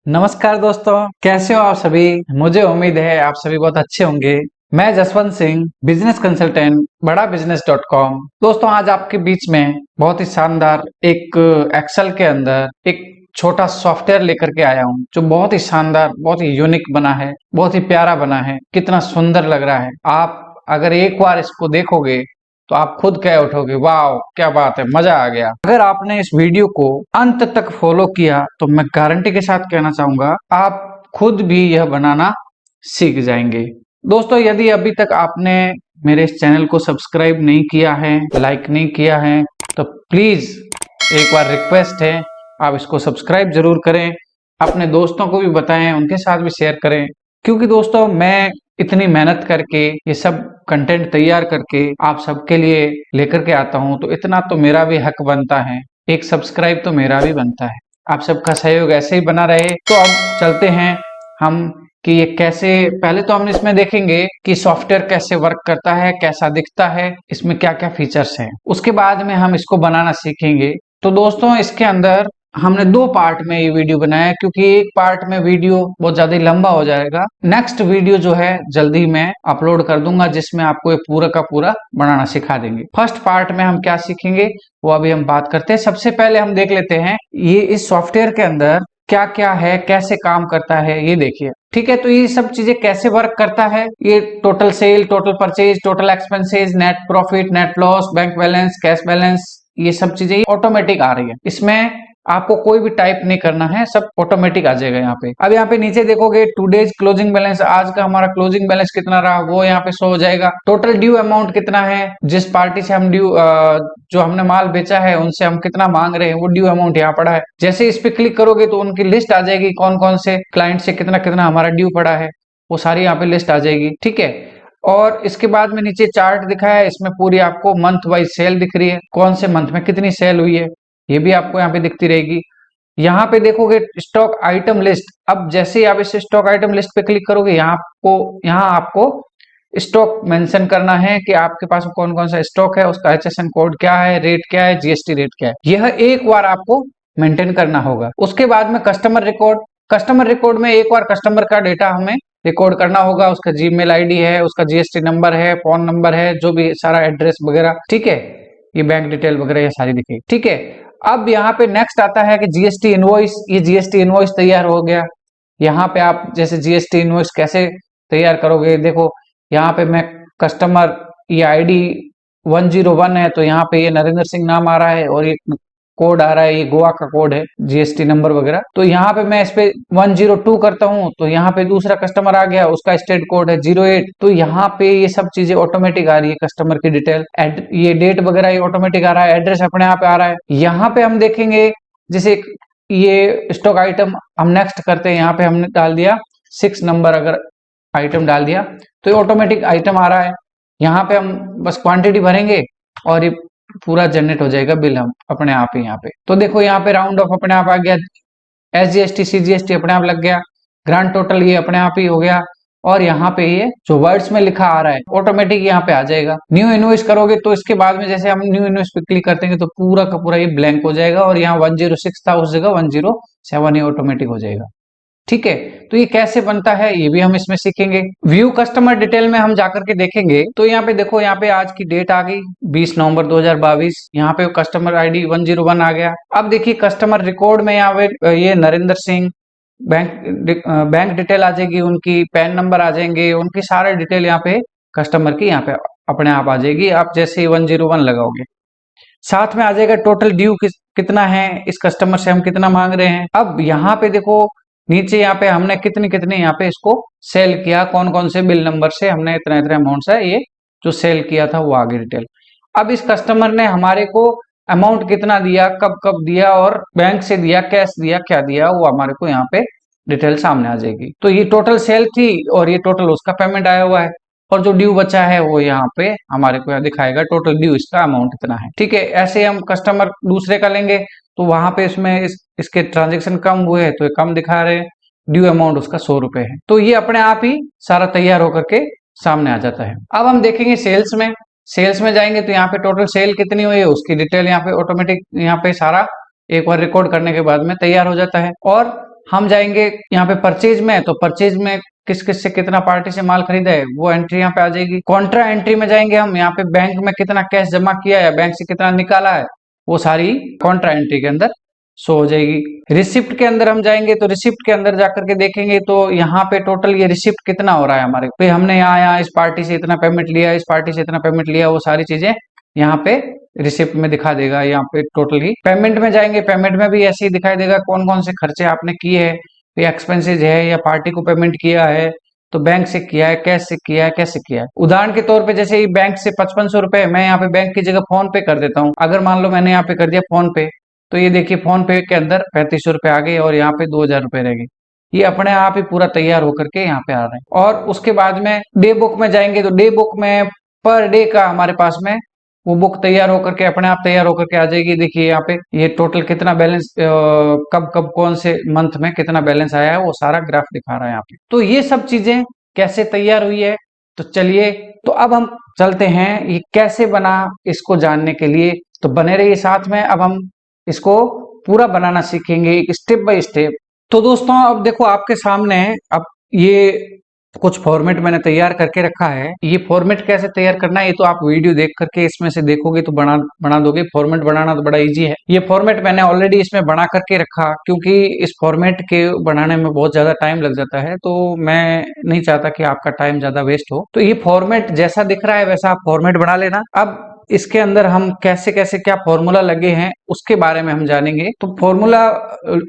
नमस्कार दोस्तों, कैसे हो आप सभी। मुझे उम्मीद है आप सभी बहुत अच्छे होंगे। मैं जसवंत सिंह, बिजनेस कंसल्टेंट, बड़ा बिजनेस .com। दोस्तों, आज आपके बीच में बहुत ही शानदार एक एक्सेल के अंदर एक छोटा सॉफ्टवेयर लेकर के आया हूं, जो बहुत ही शानदार, बहुत ही यूनिक बना है, बहुत ही प्यारा बना है, कितना सुंदर लग रहा है। आप अगर एक बार इसको देखोगे तो आप खुद कह उठोगे, वाह क्या बात है, मजा आ गया। अगर आपने इस वीडियो को अंत तक फॉलो किया तो मैं गारंटी के साथ कहना चाहूंगा आप खुद भी यह बनाना सीख जाएंगे। दोस्तों, यदि अभी तक आपने मेरे इस चैनल को सब्सक्राइब नहीं किया है, लाइक नहीं किया है, तो प्लीज एक बार रिक्वेस्ट है, आप इसको सब्सक्राइब जरूर करें। अपने दोस्तों को भी बताएं, उनके साथ भी शेयर करें, क्योंकि दोस्तों मैं इतनी मेहनत करके ये सब कंटेंट तैयार करके आप सबके लिए लेकर के आता हूं, तो इतना तो मेरा भी हक बनता है, एक सब्सक्राइब तो मेरा भी बनता है। आप सबका सहयोग ऐसे ही बना रहे। तो अब चलते हैं हम कि ये कैसे, पहले तो हम इसमें देखेंगे कि सॉफ्टवेयर कैसे वर्क करता है, कैसा दिखता है, इसमें क्या क्या फीचर्स हैं। उसके बाद में हम इसको बनाना सीखेंगे। तो दोस्तों, इसके अंदर हमने दो पार्ट में ये वीडियो बनाया है, क्योंकि एक पार्ट में वीडियो बहुत ज्यादा लंबा हो जाएगा। नेक्स्ट वीडियो जो है जल्दी मैं अपलोड कर दूंगा, जिसमें आपको ये पूरा का पूरा बनाना सिखा देंगे। फर्स्ट पार्ट में हम क्या सीखेंगे वो अभी हम बात करते हैं। सबसे पहले हम देख लेते हैं ये इस सॉफ्टवेयर के अंदर क्या क्या है, कैसे काम करता है, ये देखिए। ठीक है, तो ये सब चीजें कैसे वर्क करता है, ये total sale, total purchase, total expenses, net profit, net loss, bank balance, cash balance, ये सब चीजें ऑटोमेटिक आ रही है। इसमें आपको कोई भी टाइप नहीं करना है, सब ऑटोमेटिक आ जाएगा यहाँ पे। अब यहाँ पे नीचे देखोगे टुडेज क्लोजिंग बैलेंस, आज का हमारा क्लोजिंग बैलेंस कितना रहा वो यहाँ पे शो हो जाएगा। टोटल ड्यू अमाउंट कितना है, जिस पार्टी से हम ड्यू, जो हमने माल बेचा है उनसे हम कितना मांग रहे हैं, वो ड्यू अमाउंट यहाँ पड़ा है। जैसे इस पे क्लिक करोगे तो उनकी लिस्ट आ जाएगी, कौन कौन से क्लाइंट से कितना कितना हमारा ड्यू पड़ा है, वो सारी यहाँ पे लिस्ट आ जाएगी। ठीक है, और इसके बाद में नीचे चार्ट दिखाया है, इसमें पूरी आपको मंथ वाइज सेल दिख रही है, कौन से मंथ में कितनी सेल हुई है, ये भी आपको यहाँ पे दिखती रहेगी। यहाँ पे देखोगे स्टॉक आइटम लिस्ट। अब जैसे ही आप इस स्टॉक आइटम लिस्ट पे क्लिक करोगे, यहाँ आपको स्टॉक मेंशन करना है कि आपके पास कौन कौन सा स्टॉक है, उसका HSN कोड क्या है, रेट क्या है, GST रेट क्या है, यह एक बार आपको मेंटेन करना होगा। उसके बाद में कस्टमर रिकॉर्ड। कस्टमर रिकॉर्ड में एक बार कस्टमर का डेटा हमें रिकॉर्ड करना होगा, उसका जीमेल आईडी है, उसका GST नंबर है, फोन नंबर है, जो भी सारा एड्रेस वगैरह। ठीक है, ये बैंक डिटेल वगैरह ये सारी दिखेगी। ठीक है, अब यहाँ पे नेक्स्ट आता है कि GST इनवॉइस। ये GST इनवॉइस तैयार हो गया। यहाँ पे आप जैसे GST इनवॉइस कैसे तैयार करोगे, देखो यहाँ पे मैं कस्टमर, ये ID 101 है, तो यहाँ पे ये नरेंद्र सिंह नाम आ रहा है, और ये कोड आ रहा है, ये गोवा का कोड है, GST नंबर वगैरह। तो यहाँ पे मैं इस पे 102 करता हूँ, तो यहाँ पे दूसरा कस्टमर आ गया, उसका स्टेट कोड है 08। तो यहाँ पे ये सब चीजें ऑटोमेटिक आ रही है, कस्टमर की डिटेल, ये डेट वगैरह ये ऑटोमेटिक आ रहा है, एड्रेस अपने आप आ रहा है। यहाँ पे हम देखेंगे जैसे ये स्टॉक आइटम हम नेक्स्ट करते हैं, यहाँ पे हमने डाल दिया 6 नंबर, अगर आइटम डाल दिया तो ये ऑटोमेटिक आइटम आ रहा है। यहाँ पे हम बस क्वांटिटी भरेंगे और ये पूरा जनरेट हो जाएगा बिल, हम अपने आप ही यहाँ पे। तो देखो यहाँ पे राउंड ऑफ अपने आप आ गया, SGST CGST अपने आप लग गया, ग्रांड टोटल ये अपने आप ही हो गया, और यहाँ पे ये जो वर्ड्स में लिखा आ रहा है ऑटोमेटिक यहाँ पे आ जाएगा। न्यू इनवॉइस करोगे तो इसके बाद में जैसे हम न्यू इनवॉइस पे क्लिक करते हैं तो पूरा का पूरा ये ब्लैंक हो जाएगा, और यहाँ 106 था उस जगह 107 ही ऑटोमेटिक हो जाएगा। ठीक है, तो ये कैसे बनता है ये भी हम इसमें सीखेंगे। व्यू कस्टमर डिटेल में हम जाकर के देखेंगे, तो यहाँ पे देखो, यहाँ पे आज की डेट आ गई 20 नवंबर 2022। यहाँ पे कस्टमर ID 101 आ गया। अब देखिए कस्टमर रिकॉर्ड में यहाँ पे ये नरेंद्र सिंह, बैंक डिटेल आ जाएगी, उनकी पैन नंबर आ जाएंगे, उनकी सारे डिटेल यहाँ पे कस्टमर की यहाँ पे अपने आप आ जाएगी। आप जैसे ही 101 लगाओगे, साथ में आ जाएगा टोटल ड्यू कितना है, इस कस्टमर से हम कितना मांग रहे हैं। अब यहाँ पे देखो नीचे यहाँ पे हमने कितनी कितनी यहाँ पे इसको सेल किया, कौन कौन से बिल नंबर से हमने इतना इतना अमाउंट से ये जो सेल किया था वो आगे डिटेल। अब इस कस्टमर ने हमारे को अमाउंट कितना दिया, कब कब दिया, और बैंक से दिया, कैश दिया, क्या दिया, वो हमारे को यहाँ पे डिटेल सामने आ जाएगी। तो ये टोटल सेल थी और ये टोटल उसका पेमेंट आया हुआ है, और जो ड्यू बचा है वो यहाँ पे हमारे को दिखाएगा, टोटल ड्यू इसका अमाउंट इतना है। ठीक है, ऐसे हम कस्टमर दूसरे का लेंगे तो वहां पे इसमें इसके ट्रांजेक्शन कम हुए हैं तो ये कम दिखा रहे हैं, ड्यू अमाउंट उसका 100 रुपए है। तो ये अपने आप ही सारा तैयार होकर के सामने आ जाता है। अब हम देखेंगे सेल्स में। सेल्स में जाएंगे तो यहाँ पे टोटल सेल कितनी हुई है उसकी डिटेल यहाँ पे ऑटोमेटिक यहाँ पे सारा एक बार रिकॉर्ड करने के बाद में तैयार हो जाता है। और हम जाएंगे यहाँ पे परचेज में, तो परचेज में किस किस से कितना पार्टी से माल खरीदा है वो एंट्री यहाँ पे आ जाएगी। कॉन्ट्रा एंट्री में जाएंगे हम, यहाँ पे बैंक में कितना कैश जमा किया है, बैंक से कितना निकाला है, वो सारी कॉन्ट्रा एंट्री के अंदर शो हो जाएगी। रिसिप्ट के अंदर हम जाएंगे तो रिसिप्ट के अंदर जाकर के देखेंगे तो यहाँ पे टोटल ये रिसिप्ट कितना हो रहा है हमारे पे, हमने यहाँ इस पार्टी से इतना पेमेंट लिया, इस पार्टी से इतना पेमेंट लिया, वो सारी चीजें यहाँ पे रिसिप्ट में दिखा देगा। यहाँ पे टोटली पेमेंट में जाएंगे, पेमेंट में भी ऐसे ही दिखाई देगा कौन कौन से खर्चे आपने किए हैं, ये एक्सपेंसेस है या पार्टी को पेमेंट किया है, तो बैंक से किया है, कैश से किया है, कैसे किया है। उदाहरण के तौर पे जैसे ही बैंक से 5500 रुपए मैं यहाँ पे बैंक की जगह फोन पे कर देता हूँ। अगर मान लो मैंने यहाँ पे कर दिया फोन पे, तो ये देखिए फोन पे के अंदर 3500 रुपए आ गए और यहाँ पे 2000 रुपए रह गए। ये अपने आप ही पूरा तैयार होकर के यहाँ पे आ रहे हैं। और उसके बाद में डे बुक में जाएंगे तो डे बुक में पर डे का हमारे पास में वो बुक तैयार होकर के अपने आप तैयार होकर के आ जाएगी। देखिए यहाँ पे ये टोटल कितना बैलेंस कब कब कौन से मंथ में कितना बैलेंस आया है वो सारा ग्राफ दिखा रहा है यहाँ पे। तो ये सब चीजें कैसे तैयार हुई है, तो चलिए तो अब हम चलते हैं ये कैसे बना, इसको जानने के लिए तो बने रहिए साथ में। अब हम इसको पूरा बनाना सीखेंगे एक स्टेप बाय स्टेप। तो दोस्तों अब देखो आपके सामने अब ये कुछ फॉर्मेट मैंने तैयार करके रखा है। ये फॉर्मेट कैसे तैयार करना है ये तो आप वीडियो देख करके इसमें से देखोगे तो बना दोगे। फॉर्मेट बनाना तो बड़ा इजी है। ये फॉर्मेट मैंने ऑलरेडी इसमें बना करके रखा, क्योंकि इस फॉर्मेट के बनाने में बहुत ज्यादा टाइम लग जाता है, तो मैं नहीं चाहता कि आपका टाइम ज्यादा वेस्ट हो। तो ये फॉर्मेट जैसा दिख रहा है वैसा आप फॉर्मेट बना लेना। अब इसके अंदर हम कैसे कैसे क्या फॉर्मूला लगे हैं उसके बारे में हम जानेंगे। तो फॉर्मूला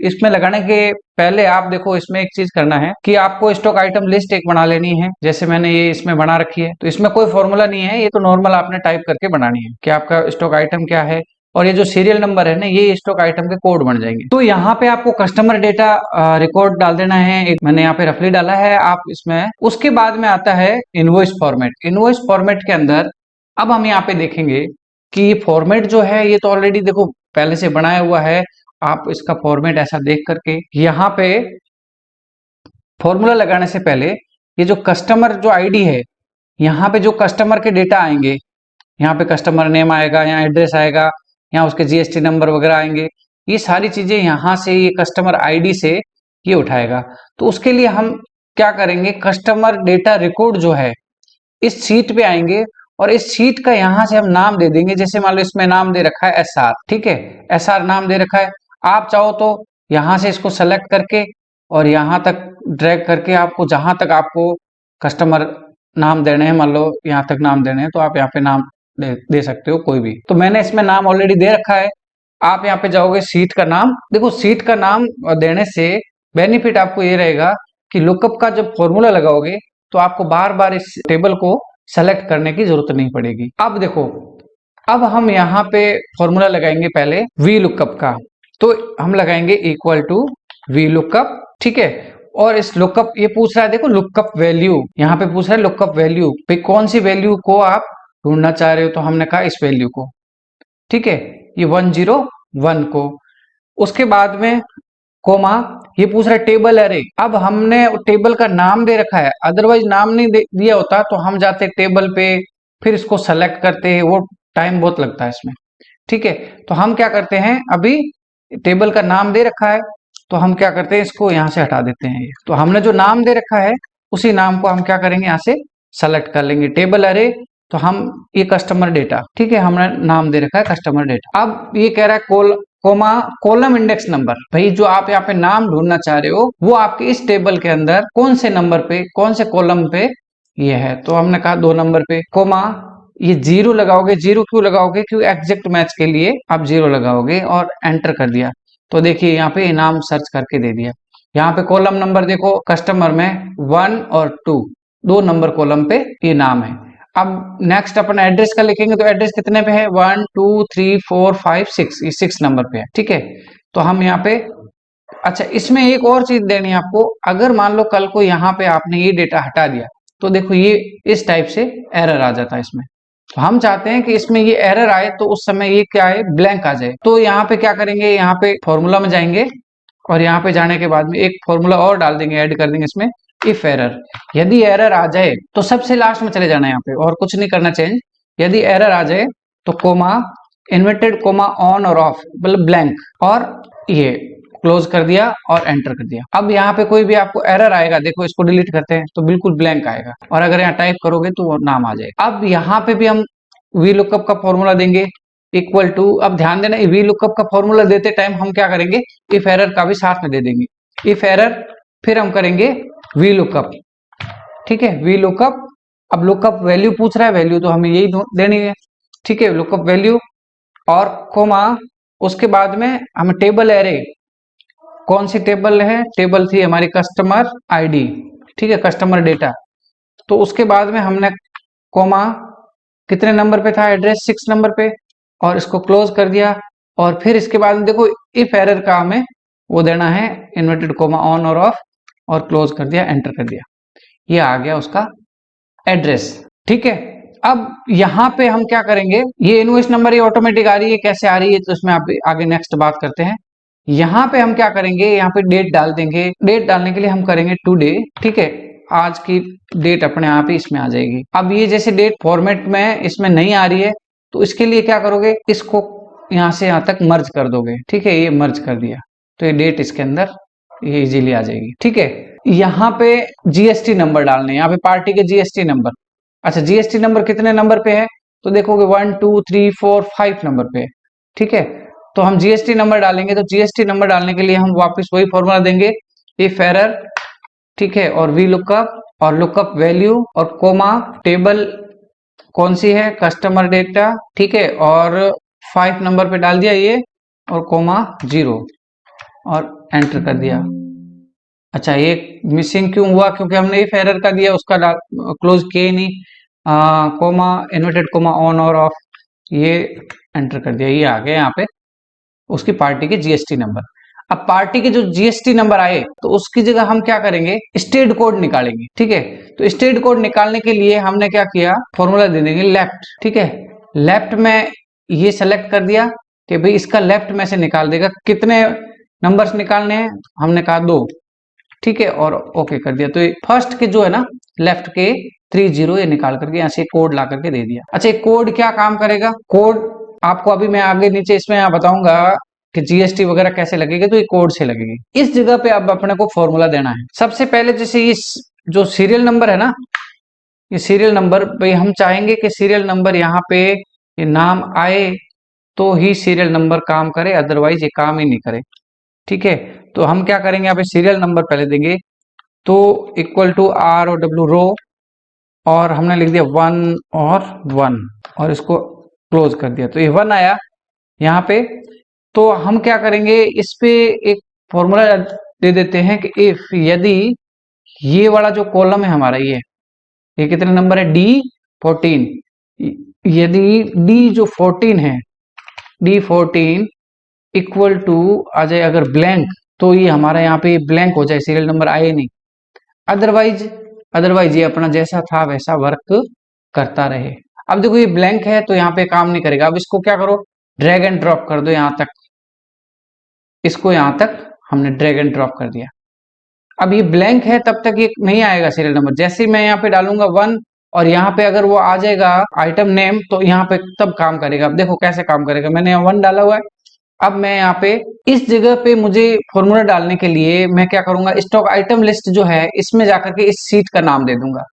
इसमें लगाने के पहले आप देखो इसमें एक चीज करना है कि आपको स्टॉक आइटम लिस्ट एक बना लेनी है, जैसे मैंने ये इसमें बना रखी है। तो इसमें कोई फॉर्मूला नहीं है, ये तो नॉर्मल आपने टाइप करके बनानी है कि आपका स्टॉक आइटम क्या है, और ये जो सीरियल नंबर है ना ये स्टॉक आइटम के कोड बन जाएंगे। तो यहाँ पे आपको कस्टमर डेटा रिकॉर्ड डाल देना है, एक मैंने यहाँ पे रफली डाला है आप इसमें। उसके बाद में आता है इनवॉइस फॉर्मेट। इनवॉइस फॉर्मेट के अंदर अब हम यहाँ पे देखेंगे कि ये फॉर्मेट जो है ये तो ऑलरेडी देखो पहले से बनाया हुआ है। आप इसका फॉर्मेट ऐसा देख करके यहाँ पे फॉर्मूला लगाने से पहले ये जो कस्टमर जो आईडी है, यहाँ पे जो कस्टमर के डेटा आएंगे, यहाँ पे कस्टमर नेम आएगा, यहाँ एड्रेस आएगा, यहाँ उसके जीएसटी नंबर वगैरह आएंगे, ये सारी चीजें यहाँ से ये कस्टमर आईडी से ये उठाएगा। तो उसके लिए हम क्या करेंगे, कस्टमर डेटा रिकॉर्ड जो है इस शीट पे आएंगे और इस शीट का यहाँ से हम नाम दे देंगे। जैसे मान लो इसमें नाम दे रखा है एसआर, ठीक है, एसआर नाम दे रखा है। आप चाहो तो यहाँ से इसको सेलेक्ट करके और यहाँ तक ड्रैग करके आपको जहां तक आपको कस्टमर नाम देने हैं, मान लो यहाँ तक नाम देने हैं, तो आप यहाँ पे नाम दे सकते हो कोई भी। तो मैंने इसमें नाम ऑलरेडी दे रखा है। आप यहाँ पे जाओगे सीट का नाम, देखो सीट का नाम देने से बेनिफिट आपको ये रहेगा कि लुकअप का जब फॉर्मूला लगाओगे तो आपको बार बार इस टेबल को सेलेक्ट करने की जरूरत नहीं पड़ेगी। अब देखो अब हम यहाँ पे फॉर्मूला लगाएंगे पहले वी लुकअप का। तो हम लगाएंगे इक्वल टू वी लुकअप, ठीक है। और इस लुकअप ये पूछ रहा है, देखो लुकअप वैल्यू यहाँ पे पूछ रहा है, लुकअप वैल्यू पे कौन सी वैल्यू को आप ढूंढना चाह रहे हो, तो हमने कहा इस वैल्यू को, ठीक है, ये 101 को। उसके बाद में कोमा ये पूछ रहा है टेबल एरे। अब हमने टेबल का नाम दे रखा है, अदरवाइज नाम नहीं दिया होता तो हम जाते टेबल पे फिर इसको सेलेक्ट करते, वो टाइम बहुत लगता है इसमें, ठीक है। तो हम क्या करते हैं, अभी टेबल का नाम दे रखा है तो हम क्या करते हैं इसको यहाँ से हटा देते हैं। तो हमने जो नाम दे रखा है उसी नाम को हम क्या करेंगे यहाँ से सेलेक्ट कर लेंगे। टेबल अरे तो हम ये कस्टमर डेटा, ठीक है, हमने नाम दे रखा है कस्टमर डेटा। अब ये कह रहा है कोमा कॉलम इंडेक्स नंबर, भाई जो आप यहाँ पे नाम ढूंढना चाह रहे हो वो आपके इस टेबल के अंदर कौन से नंबर पे कौन से कॉलम पे ये है। तो हमने कहा 2 नंबर पे। कोमा ये 0 लगाओगे, 0 क्यों लगाओगे, क्योंकि एग्जैक्ट मैच के लिए आप 0 लगाओगे और एंटर कर दिया। तो देखिए यहाँ पे इनाम सर्च करके दे दिया। यहाँ पे कॉलम नंबर देखो कस्टमर में 1 और 2 2 नंबर कॉलम पे ये नाम है। अब नेक्स्ट अपन एड्रेस का लिखेंगे तो एड्रेस कितने पे है, 1 2 3 4 5 6, ये 6 नंबर पे है, ठीक है। तो हम यहाँ पे अच्छा इसमें एक और चीज देनी है आपको, अगर मान लो कल को यहाँ पे आपने ये डेटा हटा दिया तो देखो ये इस टाइप से एरर आ जाता है इसमें। तो हम चाहते हैं कि इसमें ये एरर आए तो उस समय ये क्या है, ब्लैंक आ जाए। तो यहाँ पे क्या करेंगे, यहाँ पे फॉर्मूला में जाएंगे और यहाँ पे जाने के बाद में एक फॉर्मूला और डाल देंगे, ऐड कर देंगे इसमें, इफ एरर। यदि एरर आ जाए तो सबसे लास्ट में चले जाना है यहाँ पे और कुछ नहीं करना चेंज। यदि एरर आ जाए तो कोमा इन्वर्टेड कोमा ऑन और ऑफ, मतलब ब्लैंक, और ये क्लोज कर दिया और एंटर कर दिया। अब यहाँ पे कोई भी आपको एरर आएगा, देखो इसको डिलीट करते हैं तो बिल्कुल ब्लैंक आएगा, और अगर यहाँ टाइप करोगे तो वो नाम आ जाएगा। अब यहाँ पे भी हम वी लुकअप का फॉर्मूला देंगे इक्वल टू, अब ध्यान देना वी लुकअप का फॉर्मूला देते टाइम हम क्या करेंगे, इफ एरर का भी साथ में दे देंगे। इफ एरर, फिर हम करेंगे वी लुकअप, ठीक है, वी लुकअप। अब लुकअप वैल्यू पूछ रहा है, वैल्यू तो हमें यही देनी है, ठीक है, लुकअप वैल्यू और कोमा, उसके बाद में हम टेबल एरे, कौन सी टेबल है, टेबल थी हमारी कस्टमर आईडी, ठीक है, कस्टमर डेटा। तो उसके बाद में हमने कोमा, कितने नंबर पे था एड्रेस, 6 नंबर पे, और इसको क्लोज कर दिया। और फिर इसके बाद में देखो इफ एरर का हमें वो देना है, इन्वर्टेड कोमा ऑन और ऑफ, और क्लोज कर दिया, एंटर कर दिया, ये आ गया उसका एड्रेस, ठीक है। अब यहाँ पे हम क्या करेंगे, ये इनवॉइस नंबर ये ऑटोमेटिक आ रही है, कैसे आ रही है तो इसमें आप आगे नेक्स्ट बात करते हैं। यहाँ पे हम क्या करेंगे, यहाँ पे डेट डाल देंगे, डेट डालने के लिए हम करेंगे टुडे, ठीक है, आज की डेट अपने आप ही इसमें आ जाएगी। अब ये जैसे डेट फॉर्मेट में इसमें नहीं आ रही है, तो इसके लिए क्या करोगे, इसको यहाँ से यहाँ तक मर्ज कर दोगे, ठीक है, ये मर्ज कर दिया तो ये डेट इसके अंदर ये इजीली आ जाएगी, ठीक है। यहाँ पे जीएसटी नंबर डालने, यहाँ पे पार्टी के जीएसटी नंबर, अच्छा जीएसटी नंबर कितने नंबर पे है, तो देखोगे 1 2 3 4 5 नंबर पे है, ठीक है। तो हम जीएसटी नंबर डालेंगे, तो जीएसटी नंबर डालने के लिए हम वापस वही फॉर्मूला देंगे, इफ एरर, ठीक है, और वी लुकअप और लुकअप वैल्यू और कोमा, टेबल कौन सी है, कस्टमर डेटा, ठीक है, और 5 नंबर पे डाल दिया ये, और कोमा 0, और एंटर कर दिया। अच्छा ये मिसिंग क्यों हुआ, क्योंकि हमने इफ एरर का दिया, उसका क्लोज किए नहीं, कोमा, इन्वर्टेड कोमा ऑन और ऑफ, ये एंटर कर दिया, ये आ गया यहाँ पे उसकी पार्टी के जीएसटी नंबर। अब पार्टी के जो जीएसटी नंबर आए तो उसकी जगह हम क्या करेंगे, स्टेट कोड निकालेंगे, ठीक है। तो स्टेट कोड निकालने के लिए हमने क्या किया, फॉर्मूला दे देंगे लेफ्ट, ठीक है, लेफ्ट में ये सेलेक्ट कर दिया कि भाई इसका लेफ्ट में से निकाल देगा, कितने नंबर्स निकालने हैं, हमने कहा 2, ठीक है, और ओके कर दिया। तो फर्स्ट के जो है ना लेफ्ट के 30 ये निकाल करके यहाँ से कोड ला करके दे दिया। अच्छा कोड क्या काम करेगा, कोड आपको अभी मैं आगे नीचे इसमें यहाँ बताऊंगा कि जीएसटी वगैरह कैसे लगेगी, तो ये कोड से लगेगी। इस जगह पे अब अपने को फॉर्मूला देना है। सबसे पहले जैसे इस जो सीरियल नंबर है ना, ये सीरियल नंबर, भाई हम चाहेंगे कि सीरियल नंबर यहाँ पे ये नाम आए तो ही सीरियल नंबर काम करे, अदरवाइज ये काम ही नहीं करे, ठीक है। तो हम क्या करेंगे, यहाँ पे सीरियल नंबर पहले देंगे, तो इक्वल टू आर और डब्ल्यू रो, और हमने लिख दिया 1 और 1, और इसको क्लोज कर दिया, तो ये 1 आया यहाँ पे। तो हम क्या करेंगे, इस पे एक फॉर्मूला दे देते हैं कि इफ, यदि ये वाला जो कॉलम है हमारा, ये कितने नंबर है, D14, यदि D जो 14 है, D14 इक्वल टू आ जाए अगर ब्लैंक, तो ये हमारा यहाँ पे ब्लैंक हो जाए, सीरियल नंबर आए नहीं, अदरवाइज ये अपना जैसा था वैसा वर्क करता रहे। अब देखो ये ब्लैंक है तो यहाँ पे काम नहीं करेगा। अब इसको क्या करो, ड्रैग एंड ड्रॉप कर दो यहाँ तक, इसको यहाँ तक हमने ड्रैग एंड ड्रॉप कर दिया। अब ये ब्लैंक है तब तक ये नहीं आएगा सीरियल नंबर, जैसे ही मैं यहाँ पे डालूंगा 1, और यहाँ पे अगर वो आ जाएगा आइटम नेम, तो यहाँ पे तब काम करेगा। अब देखो कैसे काम करेगा, मैंने यहाँ 1 डाला हुआ है। अब मैं यहाँ पे इस जगह पे मुझे फॉर्मूला डालने के लिए मैं क्या करूंगा, स्टॉक आइटम लिस्ट जो है इसमें जाकर के इस सीट का नाम दे दूंगा,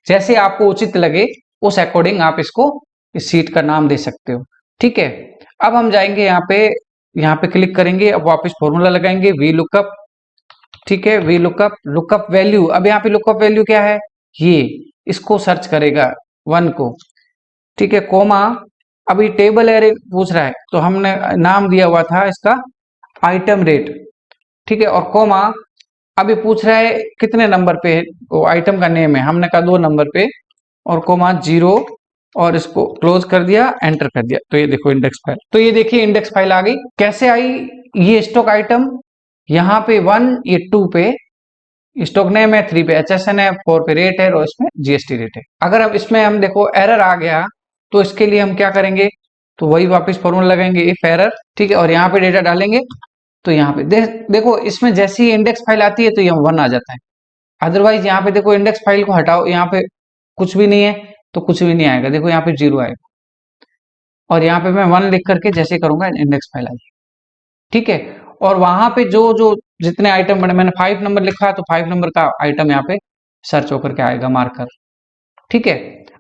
जैसे आपको उचित लगे उस अकॉर्डिंग आप इसको इस सीट का नाम दे सकते हो, ठीक है। अब हम जाएंगे यहाँ पे क्लिक करेंगे, अब वापस फॉर्मूला लगाएंगे वी लुकअप, ठीक है, वी लुकअप, लुकअप वैल्यू, अब यहाँ पे लुकअप वैल्यू क्या है, ये इसको सर्च करेगा 1 को, ठीक है, कोमा, अभी टेबल एरे पूछ रहा है तो हमने नाम दिया हुआ था इसका आइटम रेट, ठीक है, और कोमा, अभी पूछ रहा है कितने नंबर पे है, वो आइटम का नेम है, हमने कहा 2 नंबर पे, और कोमा 0, और इसको क्लोज कर दिया, एंटर कर दिया। तो ये देखो इंडेक्स फाइल, तो ये देखिए इंडेक्स फाइल आ गई। कैसे आई, ये स्टॉक आइटम यहाँ पे 1, ये 2 पे स्टॉक नेम है, 3 पे HSN है, 4 पे रेट है, और इसमें जीएसटी रेट है। अगर अब इसमें हम देखो एरर आ गया तो इसके लिए हम क्या करेंगे, तो वही वापस फॉर्मूला लगाएंगे इफ एरर, ठीक है, और यहाँ पे डेटा डालेंगे, तो यहाँ पे देखो इसमें जैसी इंडेक्स फाइल आती है तो यहाँ 1 आ जाता है। अदरवाइज यहाँ पे देखो इंडेक्स फाइल को हटाओ, यहाँ पे कुछ भी नहीं है तो कुछ भी नहीं आएगा, देखो यहाँ पे 0 आएगा, और यहाँ पे मैं 1 लिख करके जैसे करूंगा इंडेक्स फाइल आएगी, ठीक है। और वहां पे जो जो जितने आइटम बने, मैंने 5 नंबर लिखा है तो 5 नंबर का आइटम यहाँ पे सर्च होकर के आएगा मार्कर। ठीक है,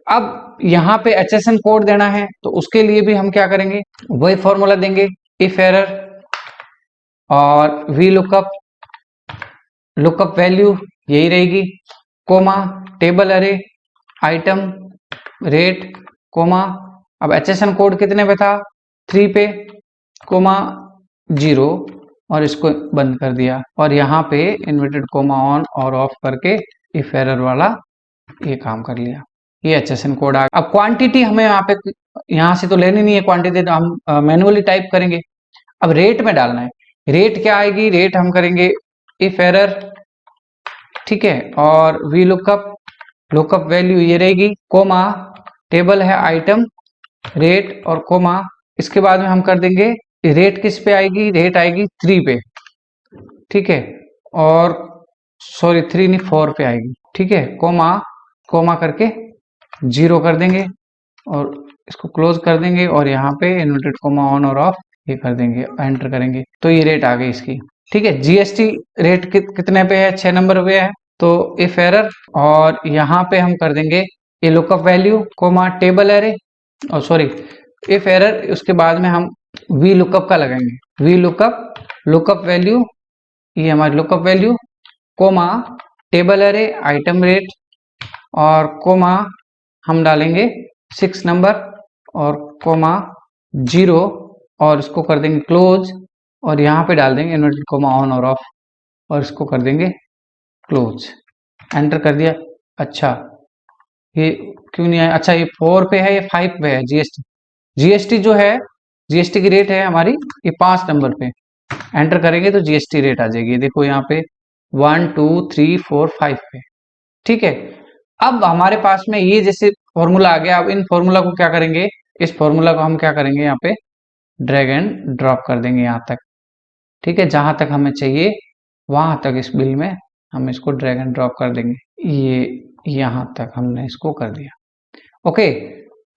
अब यहाँ पे HSN कोड देना है तो उसके लिए भी हम क्या करेंगे, वही फॉर्मूला देंगे, इफ एरर और वी लुकअप, लुकअप वैल्यू यही रहेगी, कोमा टेबल अरे आइटम रेट कोमा, अब HSN कोड कितने पे था, 3 पे, कोमा 0 और इसको बंद कर दिया और यहाँ पे इन्वर्टेड कोमा ऑन और ऑफ करके इफ एरर वाला ये काम कर लिया। ये HSN कोड आ गया। अब क्वांटिटी हमें यहाँ पे, यहाँ से तो लेनी नहीं है क्वांटिटी, तो हम मैनुअली टाइप करेंगे। अब रेट में डालना है, रेट क्या आएगी, रेट हम करेंगे इफ एरर, ठीक है, और वी लुकअप, लुकअप वैल्यू ये रहेगी, कोमा टेबल है आइटम रेट और कोमा, इसके बाद में हम कर देंगे रेट किस पे आएगी, रेट आएगी 3 पे, ठीक है, और सॉरी 3 नहीं 4 पे आएगी, ठीक है, कोमा कोमा करके 0 कर देंगे और इसको क्लोज कर देंगे और यहाँ पे इन्वर्टेड कोमा ऑन और ऑफ ये कर देंगे, एंटर करेंगे तो ये रेट आ गई इसकी। ठीक है, जीएसटी रेट कितने पे है, 6 नंबर पे है, तो इफ एरर और यहाँ पे हम कर देंगे ये lookup value comma table array और सॉरी इफ एरर, उसके बाद में हम वी लुकअप का लगाएंगे, वी लुकअप, लुकअप वैल्यू ये हमारी lookup value comma table array item rate और कोमा हम डालेंगे 6 नंबर और कोमा 0 और इसको कर देंगे क्लोज और यहाँ पे डाल देंगे इन्वर्टेड कोमा ऑन और ऑफ और इसको कर देंगे क्लोज, एंटर कर दिया। अच्छा ये क्यों नहीं आया, अच्छा ये 4 पे है, ये 5 पे है जीएसटी, जीएसटी जो है जीएसटी की रेट है हमारी ये 5 नंबर पे, एंटर करेंगे तो जीएसटी रेट आ जाएगी, देखो यहाँ पे 1 2 3 4 5 पे। ठीक है, अब हमारे पास में ये जैसे फॉर्मूला आ गया, अब इन फॉर्मूला को क्या करेंगे, इस फॉर्मूला को हम क्या करेंगे यहाँ पे ड्रैग एंड ड्रॉप कर देंगे यहाँ तक। ठीक है, जहां तक हमें चाहिए वहां तक इस बिल में हम इसको ड्रैग एंड ड्रॉप कर देंगे, ये यहां तक हमने इसको कर दिया। ओके,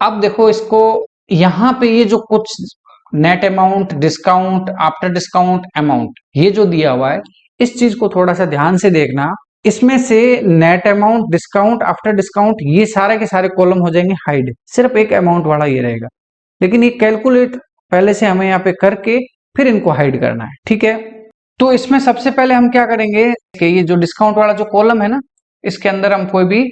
अब देखो इसको यहाँ पे ये जो कुछ net amount, discount, after discount amount, ये जो दिया हुआ है इस चीज को थोड़ा सा ध्यान से देखना, इसमें से net amount, discount, after discount ये सारे के सारे कॉलम हो जाएंगे हाइड, सिर्फ एक अमाउंट वाला ये रहेगा, लेकिन ये कैलकुलेट पहले से हमें यहाँ पे करके फिर इनको हाइड करना है। ठीक है, तो इसमें सबसे पहले हम क्या करेंगे कि ये जो डिस्काउंट वाला जो कॉलम है ना, इसके अंदर हम कोई भी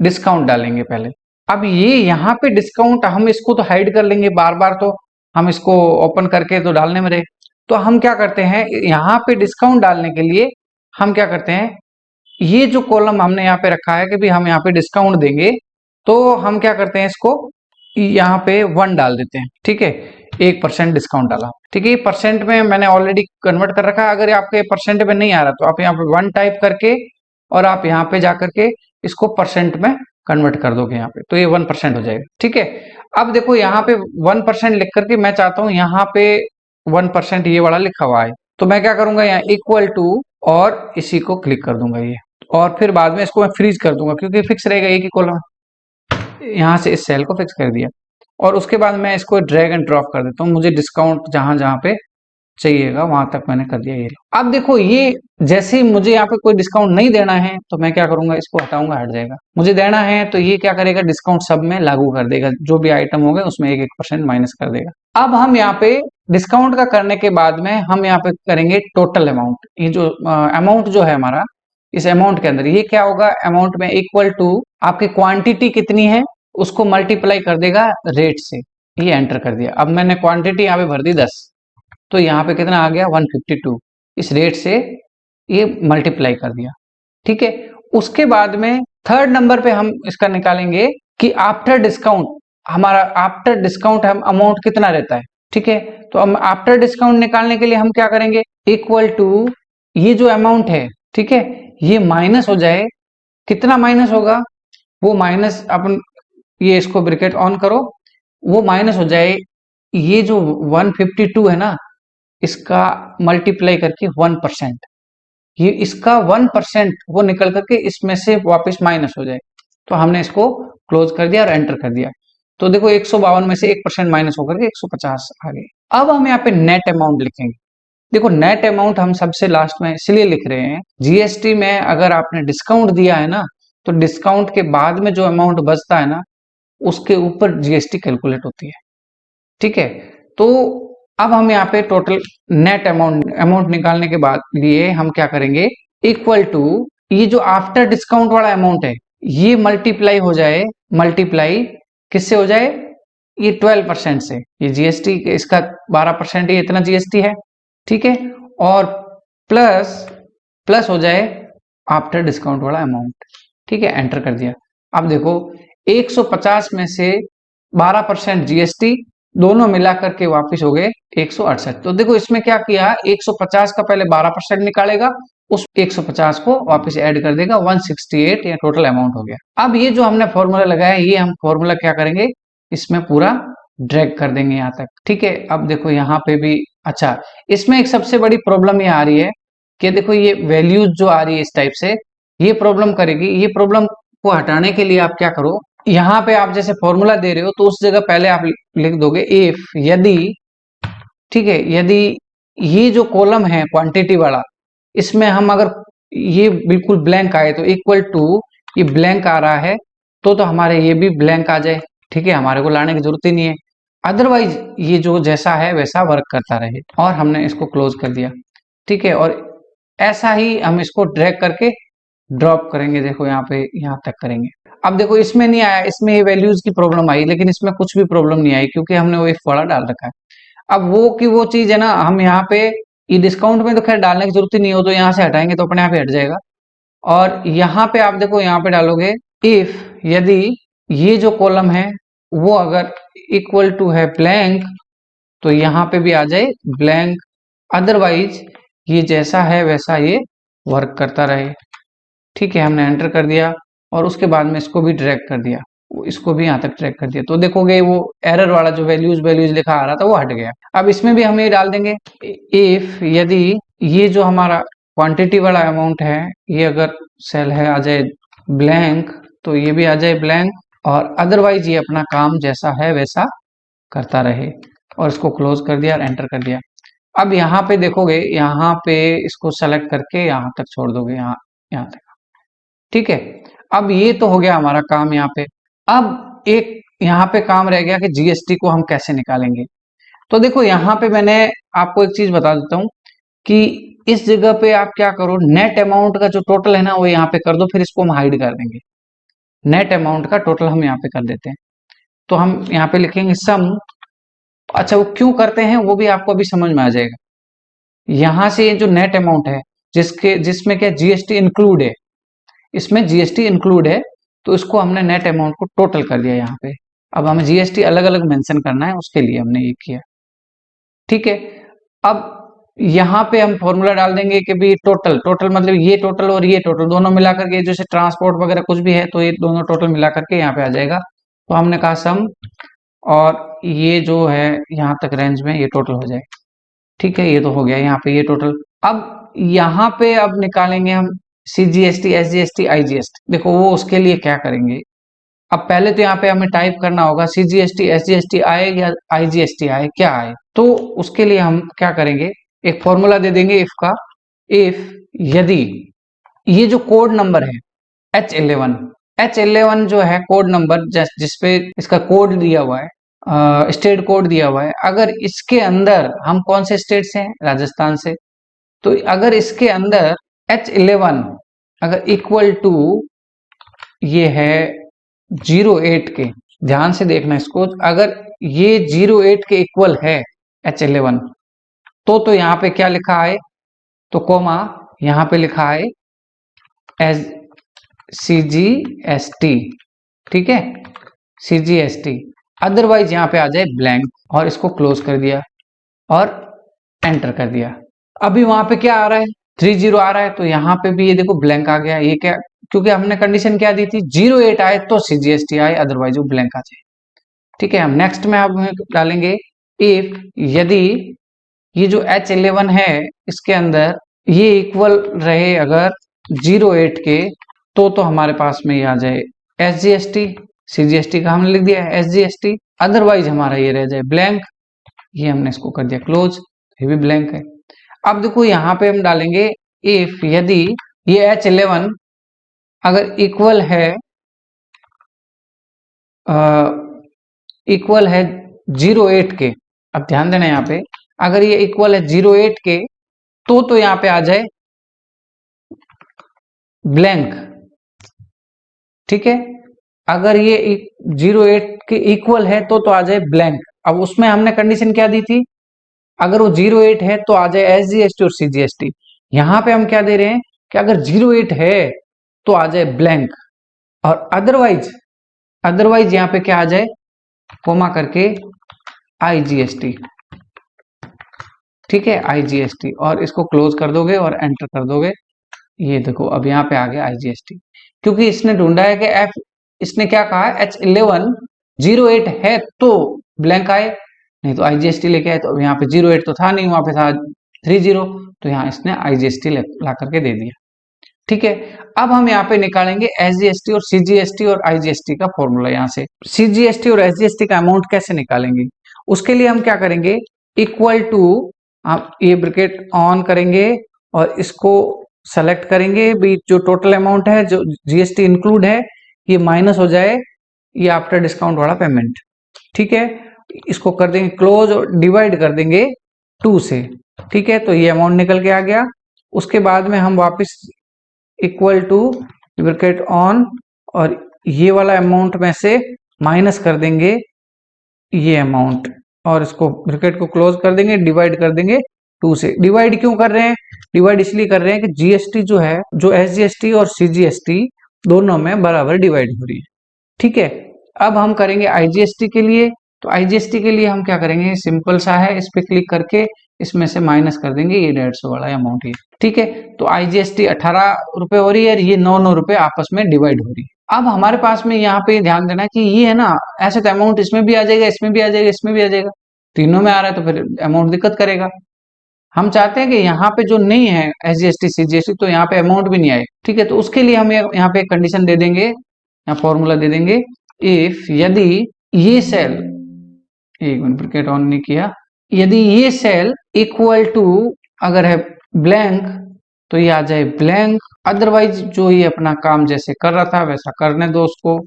डिस्काउंट डालेंगे पहले। अब ये यहाँ पे डिस्काउंट हम इसको तो हाइड कर लेंगे, बार बार तो हम इसको ओपन करके तो डालने में रहे, तो हम क्या करते हैं यहाँ पे डिस्काउंट डालने के लिए हम क्या करते हैं, ये जो कॉलम हमने यहाँ पे रखा है कि भी हम यहाँ पे डिस्काउंट देंगे, तो हम क्या करते हैं इसको यहाँ पे 1 डाल देते हैं। ठीक है, 1% डिस्काउंट डाला, ठीक है, ये परसेंट में मैंने ऑलरेडी कन्वर्ट कर रखा है, अगर आपके परसेंट में नहीं आ रहा तो आप यहाँ पे 1 टाइप करके और आप यहाँ पे जा करके इसको परसेंट में कन्वर्ट कर दोगे यहाँ पे, तो ये 1% हो जाएगा। ठीक है, अब देखो यहाँ पे 1% लिख करके मैं चाहता हूँ यहाँ पे 1% ये वाला लिखा हुआ है, तो मैं क्या करूंगा यहाँ इक्वल टू और इसी को क्लिक कर दूंगा ये, और फिर बाद में इसको मैं फ्रीज कर दूंगा क्योंकि फिक्स रहेगा एक ही कॉलम, यहाँ से इस सेल को फिक्स कर दिया और उसके बाद मैं इसको ड्रैग एंड ड्रॉप कर देता हूँ, मुझे डिस्काउंट जहां जहां पे चाहिएगा वहां तक मैंने कर दिया। ये अब देखो ये जैसे ही मुझे यहाँ पे कोई डिस्काउंट नहीं देना है तो मैं क्या करूंगा, इसको हटाऊंगा, हट जाएगा, मुझे देना है तो ये क्या करेगा, डिस्काउंट सब में लागू कर देगा, जो भी आइटम होंगे उसमें 1% माइनस कर देगा। अब हम यहाँ पे डिस्काउंट का करने के बाद में हम यहाँ पे करेंगे टोटल अमाउंट, ये जो अमाउंट जो है हमारा, इस अमाउंट के अंदर ये क्या होगा, अमाउंट में इक्वल टू आपकी क्वांटिटी कितनी है उसको मल्टीप्लाई कर देगा रेट से, ये एंटर कर दिया। अब मैंने क्वांटिटी यहाँ पे भर दी 10, तो यहाँ पे कितना आ गया 152, इस रेट से ये मल्टीप्लाई कर दिया। ठीक है, उसके बाद में थर्ड नंबर पे हम इसका निकालेंगे कि आफ्टर डिस्काउंट, हमारा आफ्टर डिस्काउंट हम अमाउंट कितना रहता है। ठीक है, तो हम आफ्टर डिस्काउंट निकालने के लिए हम क्या करेंगे, इक्वल टू ये जो अमाउंट है, ठीक है, ये माइनस हो जाए, कितना माइनस होगा, वो माइनस अपन ये इसको ब्रैकेट ऑन करो, वो माइनस हो जाए ये जो 152 है ना, इसका मल्टीप्लाई करके 1%, ये इसका 1% वो निकल करके इसमें से वापस माइनस हो जाए, तो हमने इसको क्लोज कर दिया और एंटर कर दिया, तो देखो 152 में से 1% माइनस होकर के 150 आ गए। अब हम यहाँ पे नेट अमाउंट लिखेंगे, देखो नेट अमाउंट हम सबसे लास्ट में इसलिए लिख रहे हैं, जीएसटी में अगर आपने डिस्काउंट दिया है ना, तो डिस्काउंट के बाद में जो अमाउंट बचता है ना, उसके ऊपर जीएसटी कैलकुलेट होती है। ठीक है, तो अब हम यहाँ पे टोटल नेट अमाउंट निकालने के बाद लिए हम क्या करेंगे, इक्वल टू ये जो आफ्टर डिस्काउंट वाला अमाउंट है, ये मल्टीप्लाई हो जाए, मल्टीप्लाई किससे हो जाए, ये 12% से, ये जीएसटी इसका 12% ये इतना जीएसटी है। ठीक है, और प्लस प्लस हो जाए आफ्टर डिस्काउंट वाला अमाउंट। ठीक है, एंटर कर दिया। अब देखो 150 में से 12% जीएसटी, दोनों मिलाकर के वापस हो गए 168। तो देखो इसमें क्या किया, 150 का पहले 12% निकालेगा, उस 150 को वापस ऐड कर देगा, 168 ये टोटल अमाउंट हो गया। अब ये जो हमने फॉर्मूला लगाया, ये हम फॉर्मूला क्या करेंगे, इसमें पूरा ड्रैग कर देंगे यहाँ तक। ठीक है, अब देखो यहाँ पे भी, अच्छा इसमें एक सबसे बड़ी प्रॉब्लम ये आ रही है कि देखो ये वैल्यूज जो आ रही है इस टाइप से, ये प्रॉब्लम करेगी। ये प्रॉब्लम को हटाने के लिए आप क्या करो, यहाँ पे आप जैसे फॉर्मूला दे रहे हो तो उस जगह पहले आप लिख दोगे इफ, यदि, ठीक है, यदि ये जो कॉलम है क्वांटिटी वाला, इसमें हम अगर ये बिल्कुल ब्लैंक आए तो इक्वल टू ये ब्लैंक आ रहा है, तो हमारे ये भी ब्लैंक आ जाए। ठीक है, हमारे को लाने की जरूरत ही नहीं है, अदरवाइज ये जो जैसा है वैसा वर्क करता रहे। और हमने इसको क्लोज कर दिया। ठीक है, और ऐसा ही हम इसको ड्रैग करके ड्रॉप करेंगे, देखो यहाँ पे यहाँ तक करेंगे। अब देखो इसमें नहीं आया, इसमें ये वैल्यूज की प्रॉब्लम आई, लेकिन इसमें कुछ भी प्रॉब्लम नहीं आई क्योंकि हमने वो इफ वाला डाल रखा है। अब वो की वो चीज है ना, हम यहाँ पे ये डिस्काउंट में तो खैर डालने की जरूरत ही नहीं हो, तो यहाँ से हटाएंगे तो अपने आप ही हट जाएगा। और यहाँ पे आप देखो, यहाँ पे डालोगे इफ, यदि ये जो कॉलम है वो अगर इक्वल टू है ब्लैंक, तो यहाँ पे भी आ जाए ब्लैंक, अदरवाइज ये जैसा है वैसा ये वर्क करता रहे। ठीक है, हमने एंटर कर दिया और उसके बाद में इसको भी ड्रैग कर दिया, इसको भी यहाँ तक ड्रैग कर दिया, तो देखोगे वो एरर वाला जो वैल्यूज वैल्यूज लिखा आ रहा था वो हट गया। अब इसमें भी हम ये डाल देंगे इफ, यदि ये जो हमारा क्वांटिटी वाला अमाउंट है, ये अगर सेल है आ जाए ब्लैंक, तो ये भी आ जाए ब्लैंक, और अदरवाइज ये अपना काम जैसा है वैसा करता रहे। और इसको क्लोज कर दिया और एंटर कर दिया। अब यहाँ पे देखोगे, यहाँ पे इसको सेलेक्ट करके यहाँ तक छोड़ दोगे, यहाँ यहाँ तक। ठीक है, अब ये तो हो गया हमारा काम यहाँ पे। अब एक यहाँ पे काम रह गया कि जीएसटी को हम कैसे निकालेंगे। तो देखो यहाँ पे मैंने आपको एक चीज बता देता हूँ कि इस जगह पे आप क्या करो, नेट अमाउंट का जो टोटल है ना वो यहाँ पे कर दो, फिर इसको हम हाइड कर देंगे। नेट अमाउंट का टोटल हम यहाँ पे कर देते हैं, तो हम यहाँ पे लिखेंगे सम। अच्छा, वो क्यों करते हैं वो भी आपको अभी समझ में आ जाएगा। यहाँ से ये जो नेट अमाउंट है, जिसमें क्या जीएसटी इंक्लूड है, इसमें जीएसटी इंक्लूड है, तो इसको हमने नेट अमाउंट को टोटल कर दिया यहाँ पे। अब हमें जीएसटी अलग अलग मेंशन करना है, उसके लिए हमने ये किया। ठीक है, अब यहाँ पे हम फॉर्मूला डाल देंगे कि भी टोटल, टोटल मतलब ये टोटल और ये टोटल दोनों मिलाकर के, जैसे ट्रांसपोर्ट वगैरह कुछ भी है तो ये दोनों टोटल मिलाकर के यहाँ पे आ जाएगा। तो हमने कहा सम, और ये जो है यहाँ तक रेंज में ये टोटल हो जाए। ठीक है, ये तो हो गया यहाँ पे ये टोटल। अब यहाँ पे अब निकालेंगे हम सीजीएसटी, एसजीएसटी, आईजीएसटी। देखो वो उसके लिए क्या करेंगे, अब पहले तो यहाँ पे हमें टाइप करना होगा सीजीएसटी, एसजीएसटी आए या आईजीएसटी आए, क्या आए। तो उसके लिए हम क्या करेंगे, एक फॉर्मूला दे देंगे इफ का। इफ, यदि ये जो कोड नंबर है H11, H11 जो है कोड नंबर, जिसपे इसका कोड दिया हुआ है, स्टेट कोड दिया हुआ है, अगर इसके अंदर, हम कौन से स्टेट से हैं, राजस्थान से, तो अगर इसके अंदर H11 अगर इक्वल टू ये है 08 के, ध्यान से देखना इसको, अगर ये 08 के इक्वल है H11, तो यहाँ पे क्या लिखा है, तो कोमा यहाँ पे लिखा है एस CGST। ठीक है, CGST, अदरवाइज यहाँ पे आ जाए ब्लैंक, और इसको क्लोज कर दिया और एंटर कर दिया। अभी वहां पे क्या आ रहा है, 30 आ रहा है, तो यहाँ पे भी ये देखो ब्लैंक आ गया। ये क्या, क्योंकि हमने कंडीशन क्या दी थी, 08 आए तो CGST आए, अदरवाइज वो ब्लैंक आ जाए। ठीक है, हम नेक्स्ट में अब डालेंगे इफ, यदि ये जो H11 है इसके अंदर ये इक्वल रहे अगर 08 के, तो हमारे पास में ये आ जाए SGST, CGST का हमने लिख दिया है SGST, अदरवाइज हमारा ये रह जाए ब्लैंक। ये हमने इसको कर दिया क्लोज, ये भी ब्लैंक है। अब देखो यहाँ पे हम डालेंगे इफ, यदि ये H11 अगर इक्वल है 08 के। अब ध्यान देना यहाँ पे, अगर ये इक्वल है 08 के तो यहाँ पे आ जाए ब्लैंक। ठीक है, अगर ये 08 के इक्वल है तो आ जाए ब्लैंक। अब उसमें हमने कंडीशन क्या दी थी, अगर वो 08 है तो आ जाए SGST और CGST। यहाँ पे हम क्या दे रहे हैं कि अगर 08 है तो आ जाए ब्लैंक, और अदरवाइज यहाँ पे क्या आ जाए, कोमा करके IGST। ठीक है, IGST, और इसको क्लोज कर दोगे और एंटर कर दोगे। ये देखो अब यहाँ पे आ गया IGST, क्योंकि इसने ढूंढा है कि इसने क्या कहा है, H11 08 है तो ब्लैंक आए, नहीं तो IGST लेके आए। तो यहाँ पे 08 तो था नहीं, वहां पे था 30, तो यहाँ इसने IGST ला करके दे दिया। ठीक है, अब हम यहाँ पे निकालेंगे SGST और CGST और IGST का फॉर्मूला। यहाँ से CGST और SGST का अमाउंट कैसे निकालेंगे, उसके लिए हम क्या करेंगे, इक्वल टू, आप ये ब्रैकेट ऑन करेंगे और इसको सेलेक्ट करेंगे भी, जो टोटल अमाउंट है जो GST इंक्लूड है ये माइनस हो जाए ये आफ्टर डिस्काउंट वाला पेमेंट। ठीक है, इसको कर देंगे क्लोज और डिवाइड कर देंगे 2 से। ठीक है, तो ये अमाउंट निकल के आ गया। उसके बाद में हम वापस इक्वल टू ब्रैकेट ऑन और ये वाला अमाउंट में से माइनस कर देंगे ये अमाउंट, और इसको ब्रैकेट को क्लोज कर देंगे, डिवाइड कर देंगे 2 से। डिवाइड क्यों कर रहे हैं, डिवाइड इसलिए कर रहे हैं कि GST जो है, जो SGST और CGST दोनों में बराबर डिवाइड हो रही है। ठीक है, अब हम करेंगे IGST के लिए। तो IGST के लिए हम क्या करेंगे, सिंपल सा है, इस पे क्लिक करके इसमें से माइनस कर देंगे ये 150 वाला अमाउंट ही। ठीक है, तो IGST 18 रुपए हो रही है, ये 9 रुपए आपस में डिवाइड हो रही है। अब हमारे पास में यहाँ पे ध्यान देना कि ये है ना, ऐसे तो अमाउंट इसमें भी आ जाएगा, इसमें भी आ जाएगा, इसमें भी आ जाएगा, तीनों में आ रहा है तो फिर अमाउंट दिक्कत करेगा। हम चाहते हैं कि यहाँ पे जो नहीं है SGST CGST तो यहाँ पे अमाउंट भी नहीं आए। ठीक है, तो उसके लिए हम यहाँ पे कंडीशन दे देंगे, यहाँ फॉर्मूला दे देंगे, इफ, यदि ये सेल, एक मिनट ब्रैकेट ऑन नहीं किया, यदि ये सेल इक्वल टू अगर है ब्लैंक तो ये आ जाए ब्लैंक। अदरवाइज जो ये अपना काम जैसे कर रहा था वैसा करने दो उसको,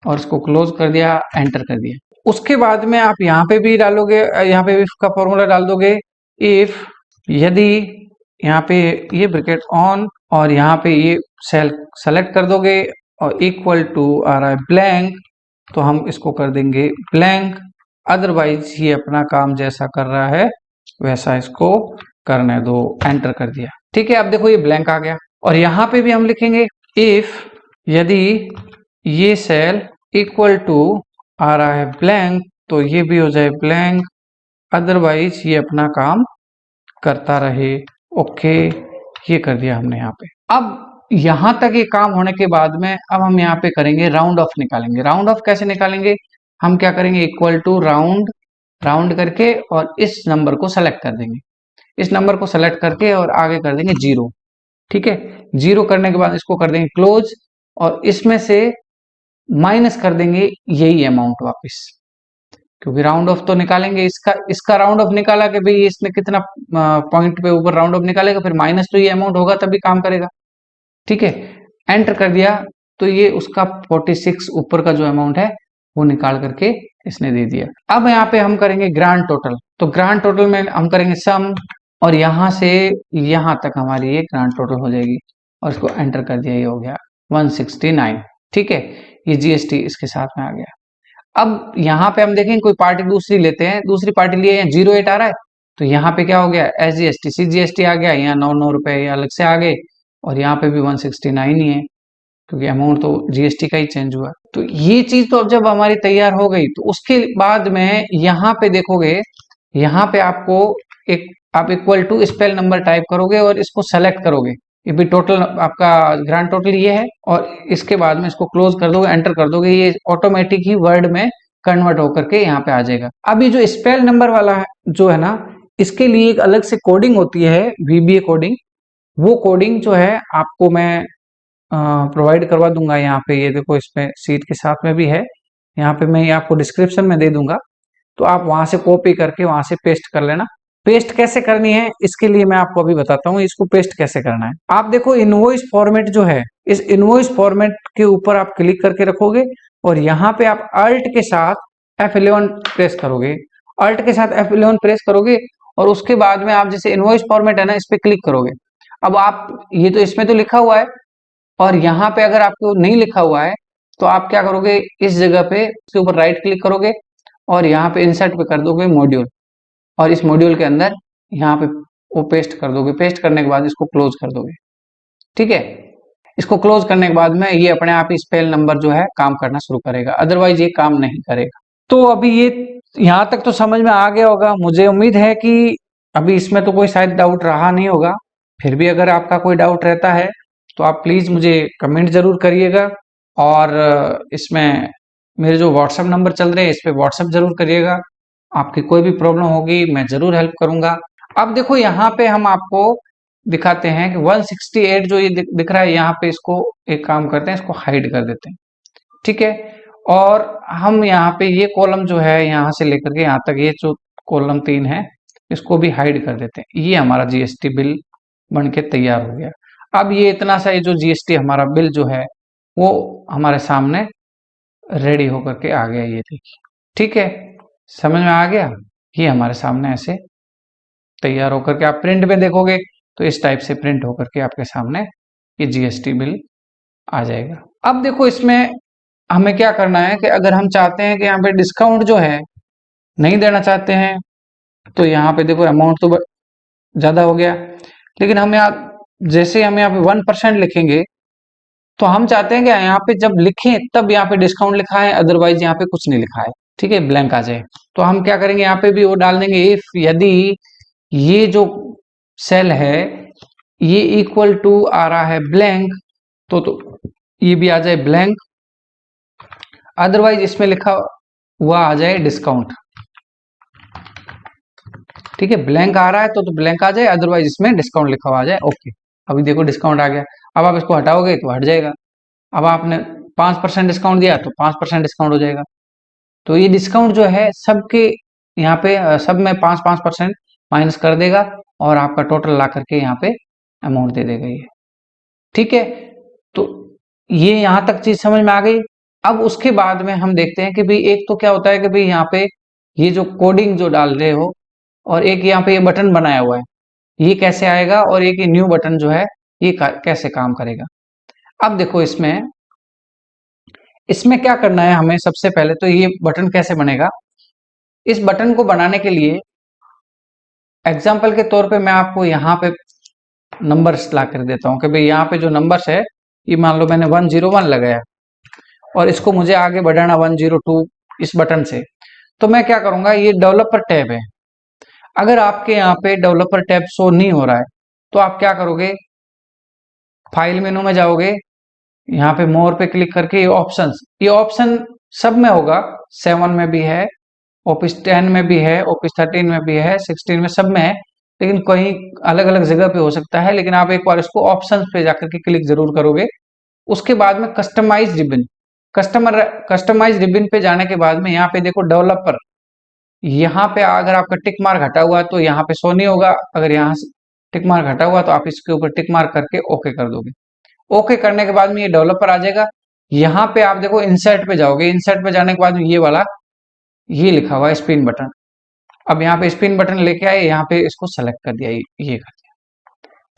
और इसको क्लोज कर दिया, एंटर कर दिया। उसके बाद में आप यहाँ पे भी डालोगे, यहाँ पे इफ का फॉर्मूला डाल दोगे, इफ, यदि, यहाँ पे ये ब्रैकेट ऑन और यहाँ पे ये सेल सेलेक्ट कर दोगे और इक्वल टू आ रहा है ब्लैंक, तो हम इसको कर देंगे ब्लैंक। अदरवाइज ये अपना काम जैसा कर रहा है वैसा इसको करने दो, एंटर कर दिया। ठीक है, अब देखो ये ब्लैंक आ गया। और यहाँ पे भी हम लिखेंगे इफ, यदि ये सेल इक्वल टू आ रहा है ब्लैंक तो ये भी हो जाए ब्लैंक, अदरवाइज ये अपना काम करता रहे। ओके, ये कर दिया हमने यहाँ पे। अब यहां तक ये काम होने के बाद में अब हम यहाँ पे करेंगे राउंड ऑफ निकालेंगे। राउंड ऑफ कैसे निकालेंगे, हम क्या करेंगे, इक्वल टू राउंड, राउंड करके और इस नंबर को सेलेक्ट कर देंगे, इस नंबर को सेलेक्ट करके और आगे कर देंगे 0। ठीक है, 0 करने के बाद इसको कर देंगे क्लोज और इसमें से माइनस कर देंगे यही अमाउंट वापस, क्योंकि राउंड ऑफ तो निकालेंगे, इसका राउंड ऑफ निकाला कि भाई इसने कितना पॉइंट पे ऊपर राउंड ऑफ निकालेगा, फिर माइनस तो ये अमाउंट होगा तभी काम करेगा। ठीक है, एंटर कर दिया तो ये उसका 46 ऊपर का जो अमाउंट है वो निकाल करके इसने दे दिया। अब यहाँ पे हम करेंगे ग्रांड टोटल, तो ग्रांड टोटल में हम करेंगे सम, और यहाँ से यहाँ तक हमारी ये ग्रांड टोटल हो जाएगी, और इसको एंटर कर दिया, ये हो गया 169। ठीक है, ये GST इसके साथ में आ गया। अब यहाँ पे हम देखेंगे कोई पार्टी दूसरी लेते हैं, दूसरी पार्टी लिए यहाँ 08 आ रहा है, तो यहाँ पे क्या हो गया, SGST CGST आ गया, यहाँ 9 रुपए अलग से आ गए, और यहाँ पे भी 169 ही है, क्योंकि अमाउंट तो GST का ही चेंज हुआ। तो ये चीज तो अब जब हमारी तैयार हो गई तो उसके बाद में यहाँ पे देखोगे, यहाँ पे आपको एक, आप equal to spell number type करोगे और इसको सेलेक्ट करोगे, ये भी टोटल आपका ग्रांड टोटल ये है, और इसके बाद में इसको क्लोज कर दोगे, एंटर कर दोगे, ये ऑटोमेटिक ही वर्ड में कन्वर्ट होकर के यहाँ पे आ जाएगा। अब ये जो स्पेल नंबर वाला है जो है ना, इसके लिए एक अलग से कोडिंग होती है, VBA कोडिंग। वो कोडिंग जो है आपको मैं प्रोवाइड करवा दूंगा। यहाँ पे ये देखो, इसमें सीट के साथ में भी है, यहाँ पे मैं आपको डिस्क्रिप्शन में दे दूंगा, तो आप वहां से कॉपी करके वहां से पेस्ट कर लेना। पेस्ट कैसे करनी है इसके लिए मैं आपको अभी बताता हूँ इसको पेस्ट कैसे करना है। आप देखो इनवॉइस फॉर्मेट जो है, इस इनवॉइस फॉर्मेट के ऊपर आप क्लिक करके रखोगे और यहाँ पे आप अल्ट के साथ F11 प्रेस करोगे, अल्ट के साथ F11 प्रेस करोगे और उसके बाद में आप जैसे इनवॉइस फॉर्मेट है ना, इस पे क्लिक करोगे। अब आप ये तो इसमें तो लिखा हुआ है और यहाँ पे अगर आपको नहीं लिखा हुआ है तो आप क्या करोगे, इस जगह पे इसके ऊपर राइट क्लिक करोगे और यहाँ पे इंसर्ट पे कर दोगे मॉड्यूल और इस मॉड्यूल के अंदर यहाँ पे वो पेस्ट कर दोगे। पेस्ट करने के बाद इसको क्लोज कर दोगे। ठीक है, इसको क्लोज करने के बाद में ये अपने आप ही स्पेल नंबर जो है काम करना शुरू करेगा, अदरवाइज ये काम नहीं करेगा। तो अभी ये यहाँ तक तो समझ में आ गया होगा, मुझे उम्मीद है कि अभी इसमें तो कोई शायद डाउट रहा नहीं होगा। फिर भी अगर आपका कोई डाउट रहता है तो आप प्लीज मुझे कमेंट जरूर करिएगा और इसमें मेरे जो व्हाट्सएप नंबर चल रहे हैं इस पे व्हाट्सएप जरूर करिएगा। आपकी कोई भी प्रॉब्लम होगी मैं जरूर हेल्प करूंगा। अब देखो यहाँ पे हम आपको दिखाते हैं कि 168 जो ये दिख रहा है यहाँ पे, इसको एक काम करते हैं, इसको हाइड कर देते हैं। ठीक है, और हम यहाँ पे ये कॉलम जो है यहाँ से लेकर के यहाँ तक ये जो कॉलम 3 है इसको भी हाइड कर देते हैं। ये हमारा जीएसटी बिल बन के तैयार हो गया। अब ये इतना सा ये जो जीएसटी हमारा बिल जो है वो हमारे सामने रेडी होकर के आ गया, ये देखिए। ठीक है, समझ में आ गया। ये हमारे सामने ऐसे तैयार होकर के आप प्रिंट में देखोगे तो इस टाइप से प्रिंट होकर के आपके सामने ये जीएसटी बिल आ जाएगा। अब देखो इसमें हमें क्या करना है कि अगर हम चाहते हैं कि यहाँ पे डिस्काउंट जो है नहीं देना चाहते हैं तो यहाँ पे देखो अमाउंट तो ज्यादा हो गया, लेकिन हम यहाँ जैसे हम यहाँ पे 1% लिखेंगे तो हम चाहते हैं कि यहाँ पे जब लिखें तब यहाँ पे डिस्काउंट लिखा है, अदरवाइज यहाँ पे कुछ नहीं लिखा है। ठीक है, ब्लैंक आ जाए। तो हम क्या करेंगे, यहाँ पे भी वो डाल देंगे इफ यदि ये जो सेल है ये इक्वल टू आ रहा है ब्लैंक तो ये भी आ जाए ब्लैंक, अदरवाइज इसमें लिखा हुआ आ जाए डिस्काउंट। ठीक है, ब्लैंक आ रहा है तो ब्लैंक आ जाए, अदरवाइज इसमें डिस्काउंट लिखा हुआ आ जाए। ओके, अभी देखो डिस्काउंट आ गया। अब आप इसको हटाओगे तो हट जाएगा। अब आपने 5% डिस्काउंट दिया तो 5% डिस्काउंट हो जाएगा। तो ये डिस्काउंट जो है सबके यहाँ पे सब में 5-5% माइनस कर देगा और आपका टोटल ला करके यहाँ पे अमाउंट दे देगा ये। ठीक है, तो ये यहाँ तक चीज समझ में आ गई। अब उसके बाद में हम देखते हैं कि भाई एक तो क्या होता है कि भाई यहाँ पे ये जो कोडिंग जो डाल रहे हो और एक यहाँ पे ये बटन बनाया हुआ है ये कैसे आएगा और एक ये न्यू बटन जो है ये कैसे काम करेगा। अब देखो इसमें इसमें क्या करना है हमें, सबसे पहले तो ये बटन कैसे बनेगा। इस बटन को बनाने के लिए एग्जाम्पल के तौर पे मैं आपको यहाँ पे नंबर्स ला कर देता हूँ कि भाई यहाँ पे जो नंबर्स है ये मान लो मैंने 101 लगाया और इसको मुझे आगे बढ़ाना 102 इस बटन से। तो मैं क्या करूंगा, ये डेवलपर टैब है, अगर आपके यहाँ पे डेवलपर टैब शो नहीं हो रहा है तो आप क्या करोगे, फाइल मेनू में जाओगे, यहाँ पे मोर पे क्लिक करके ये ऑप्शन सब में होगा, 7 में भी है, ऑफिस 10 में भी है, ऑफिस 13 में भी है, 16 में, सब में है, लेकिन कहीं अलग अलग जगह पे हो सकता है। लेकिन आप एक बार इसको ऑप्शंस पे जाकर के क्लिक जरूर करोगे। उसके बाद में कस्टमाइज रिबन, कस्टमाइज रिबन पे जाने के बाद में यहाँ पे देखो डेवलपर, यहाँ पे अगर आपका टिक मार्क हटा हुआ है तो यहाँ पे शो नहीं होगा, अगर यहाँ से टिक मार्क हटा हुआ तो आप इसके ऊपर टिक मार्क करके ओके कर दोगे। ओके करने के बाद में ये डेवलपर आ जाएगा। यहाँ पे आप देखो इंसर्ट पे जाओगे, इंसर्ट पे जाने के बाद में ये वाला ये लिखा हुआ है स्पिन बटन। अब यहाँ पे स्पिन बटन लेके आए, यहाँ पे इसको सेलेक्ट कर दिया, ये कर दिया।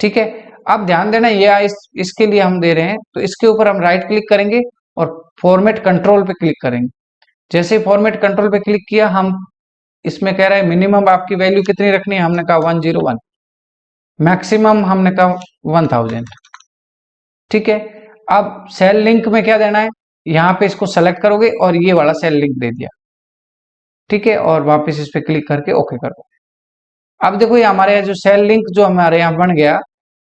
ठीक है, अब ध्यान देना ये इसके लिए हम दे रहे हैं तो इसके ऊपर हम राइट क्लिक करेंगे और फॉर्मेट कंट्रोल पे क्लिक करेंगे। जैसे फॉर्मेट कंट्रोल पे क्लिक किया, हम इसमें कह रहा है मिनिमम आपकी वैल्यू कितनी रखनी है, हमने कहा 101, मैक्सिमम हमने कहा 1000। ठीक है, अब सेल लिंक में क्या देना है, यहाँ पे इसको सेलेक्ट करोगे और ये वाला सेल लिंक दे दिया। ठीक है, और वापस इस पे क्लिक करके ओके करो। अब देखो ये हमारे यहाँ जो सेल लिंक जो हमारे यहाँ बन गया।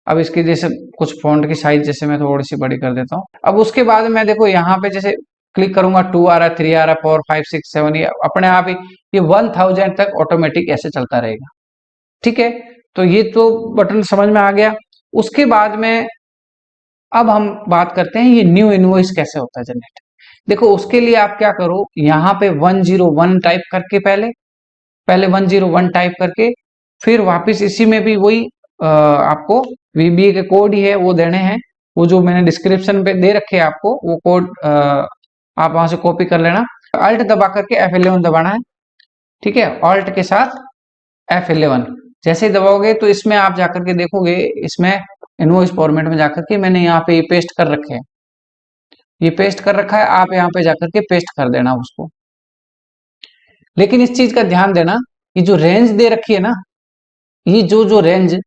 अब इसकी जैसे कुछ फॉन्ट की साइज जैसे मैं थोड़ी सी बड़ी कर देता हूँ। अब उसके बाद मैं देखो यहाँ पे जैसे क्लिक करूंगा 2 आ रहा है, 3 आ रहा है, 4 5 6 7, ये अपने आप ही ये 1000 तक ऑटोमेटिक ऐसे चलता रहेगा। ठीक है, तो ये तो बटन समझ में आ गया। उसके बाद में अब हम बात करते हैं ये न्यू इनवॉइस कैसे होता है जनरेट। देखो उसके लिए आप क्या करो, यहाँ पे 101 टाइप करके पहले 101 टाइप करके फिर वापस इसी में भी वही आपको VBA के कोड ही है वो देने हैं, वो जो मैंने डिस्क्रिप्शन पे दे रखे हैं आपको, वो कोड आप वहां से कॉपी कर लेना। अल्ट दबा करके F11 दबाना है, ठीक है, ऑल्ट के साथ F11 जैसे ही दबाओगे तो इसमें आप जाकर के देखोगे, इसमें इनवॉइस फॉर्मेट में जाकर के मैंने यहाँ पे ये पेस्ट कर रखे हैं, ये पेस्ट कर रखा है, आप यहाँ पे जाकर के पेस्ट कर देना उसको। लेकिन इस चीज का ध्यान देना, ये जो रेंज दे रखी है ना, ये जो रेंज,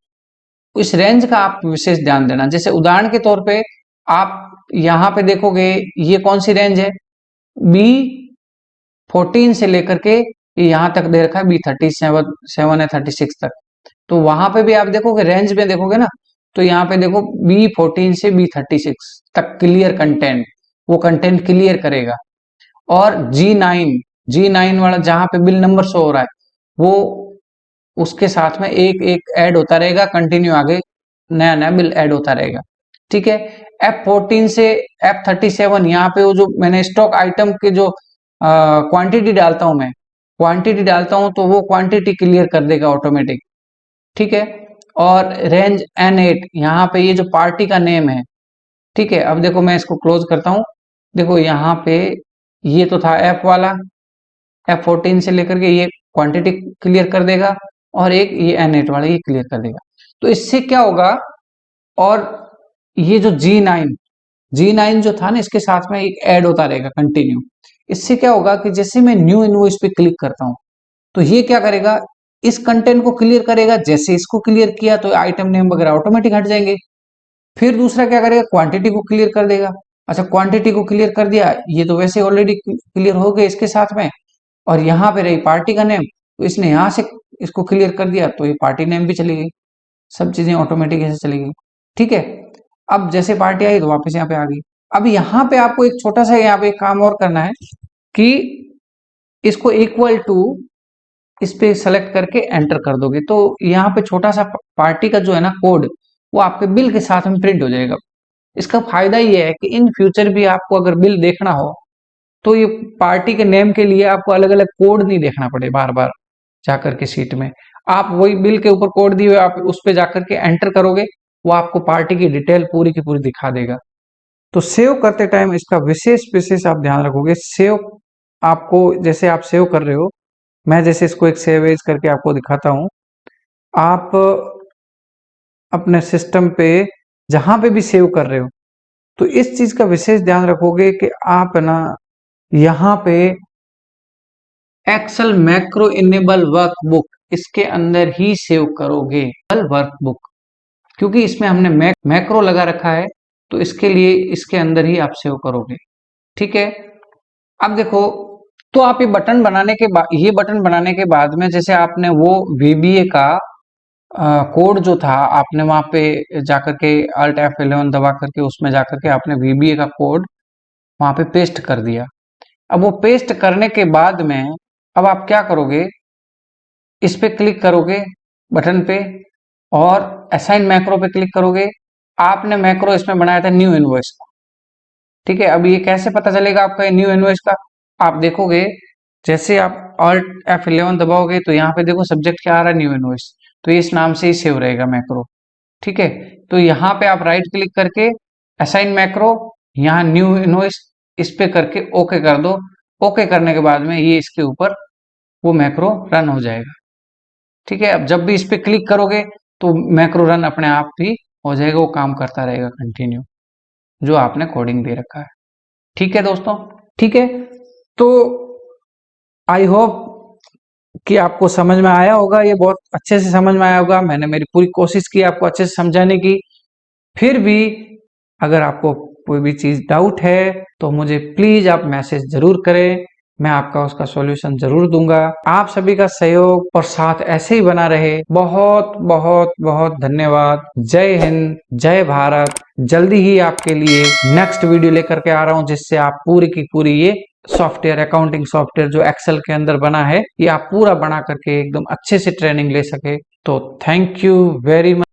इस रेंज का आप विशेष ध्यान देना। जैसे उदाहरण के तौर पे आप यहाँ पे देखोगे, ये कौन सी रेंज है, B14 से लेकर के यहाँ तक दे रखा है B37 है 36 तक। तो वहां पे भी आप देखोगे, रेंज में देखोगे ना, तो यहाँ पे देखो B14 से B36 तक क्लियर कंटेंट, वो कंटेंट क्लियर करेगा। और G9 वाला जहां पे बिल नंबर शो हो रहा है, वो उसके साथ में एक एक ऐड होता रहेगा, कंटिन्यू आगे नया नया बिल ऐड होता रहेगा, ठीक है। F14 से F37 यहाँ पे वो जो मैंने स्टॉक आइटम के जो क्वांटिटी डालता हूं, मैं क्वांटिटी डालता हूं तो वो क्वांटिटी क्लियर कर देगा ऑटोमेटिक, ठीक है। और रेंज N8 यहाँ पे ये जो पार्टी का नेम है, ठीक है। अब देखो मैं इसको क्लोज करता हूं, देखो यहाँ पे ये तो था F वाला, F14 से लेकर के ये क्वांटिटी क्लियर कर देगा, और एक ये N8 वाला ये क्लियर कर देगा। तो इससे क्या होगा, और ये जो G9 जो था ना, इसके साथ में एक ऐड होता रहेगा कंटिन्यू। इससे क्या होगा कि जैसे मैं न्यू इनवॉइस पे क्लिक करता हूं, तो ये क्या करेगा, इस कंटेंट को क्लियर करेगा। जैसे इसको क्लियर किया तो आइटम नेम वगैरह ऑटोमेटिक हट जाएंगे। फिर दूसरा क्या करेगा, क्वांटिटी को क्लियर कर देगा। अच्छा, क्वांटिटी को क्लियर कर दिया, ये तो वैसे ऑलरेडी क्लियर हो गए इसके साथ में, और यहाँ पे रही पार्टी का नेम, तो इसने यहाँ से इसको क्लियर कर दिया, तो ये पार्टी नेम भी चली गई, सब चीजें ऑटोमेटिक ऐसे चली गई, ठीक है। अब जैसे पार्टी आई तो वापस यहाँ पे आ गई। अब यहाँ पे आपको एक छोटा सा यहाँ पे एक काम और करना है कि इसको इक्वल टू इस पे सेलेक्ट करके एंटर कर दोगे, तो यहाँ पे छोटा सा पार्टी का जो है ना कोड, वो आपके बिल के साथ में प्रिंट हो जाएगा। इसका फायदा ये है कि इन फ्यूचर भी आपको अगर बिल देखना हो, तो ये पार्टी के नेम के लिए आपको अलग अलग कोड नहीं देखना पड़े बार बार जाकर के सीट में। आप वही बिल के ऊपर कोड दिए हुए आप उस पे जाकर के एंटर करोगे, वो आपको पार्टी की डिटेल पूरी की पूरी दिखा देगा। तो सेव करते टाइम इसका विशेष विशेष आप ध्यान रखोगे। सेव आपको, जैसे आप सेव कर रहे हो, मैं जैसे इसको एक सेव एज करके आपको दिखाता हूं, आप अपने सिस्टम पे जहां पे भी सेव कर रहे हो, तो इस चीज का विशेष ध्यान रखोगे कि आप ना यहाँ पे एक्सेल मैक्रो इनेबल वर्कबुक इसके अंदर ही सेव करोगे वर्कबुक, क्योंकि इसमें हमने मैक्रो लगा रखा है, तो इसके लिए इसके अंदर ही आप सेव करोगे, ठीक है। अब देखो, तो आप ये बटन बनाने के बाद, ये बटन बनाने के बाद में जैसे आपने वो VBA का कोड जो था, आपने वहां पे जाकर के Alt F11 दबा करके उसमें जाकर के आपने VBA का कोड वहां पे पेस्ट कर दिया। अब वो पेस्ट करने के बाद में अब आप क्या करोगे, इस पे क्लिक करोगे बटन पे, और असाइन मैक्रो पे क्लिक करोगे। आपने मैक्रो इसमें बनाया था न्यू इनवॉइस का, ठीक है। अब ये कैसे पता चलेगा आपका न्यू इनवॉइस का, आप देखोगे जैसे आप Alt F11 दबाओगे तो यहाँ पे देखो सब्जेक्ट क्या आ रहा है, न्यू इनवॉइस, तो इस नाम से ही सेव रहेगा मैक्रो, ठीक है। तो यहाँ पे आप राइट क्लिक करके असाइन मैक्रो, यहाँ न्यू इनवॉइस, इस पे करके ओके कर दो। ओके करने के बाद में ये इसके ऊपर वो मैक्रो रन हो जाएगा, ठीक है। अब जब भी इस पे क्लिक करोगे तो मैक्रो रन अपने आप ही हो जाएगा, वो काम करता रहेगा कंटिन्यू, जो आपने कोडिंग दे रखा है, ठीक है दोस्तों, ठीक है। तो आई होप कि आपको समझ में आया होगा, ये बहुत अच्छे से समझ में आया होगा। मैंने मेरी पूरी कोशिश की आपको अच्छे से समझाने की। फिर भी अगर आपको कोई भी चीज डाउट है तो मुझे प्लीज आप मैसेज जरूर करें, मैं आपका उसका सॉल्यूशन जरूर दूंगा। आप सभी का सहयोग और साथ ऐसे ही बना रहे। बहुत बहुत बहुत धन्यवाद। जय हिंद, जय भारत। जल्दी ही आपके लिए नेक्स्ट वीडियो लेकर के आ रहा हूं, जिससे आप पूरी की पूरी ये सॉफ्टवेयर, अकाउंटिंग सॉफ्टवेयर जो एक्सेल के अंदर बना है, ये आप पूरा बना करके एकदम अच्छे से ट्रेनिंग ले सके। तो थैंक यू वेरी मच।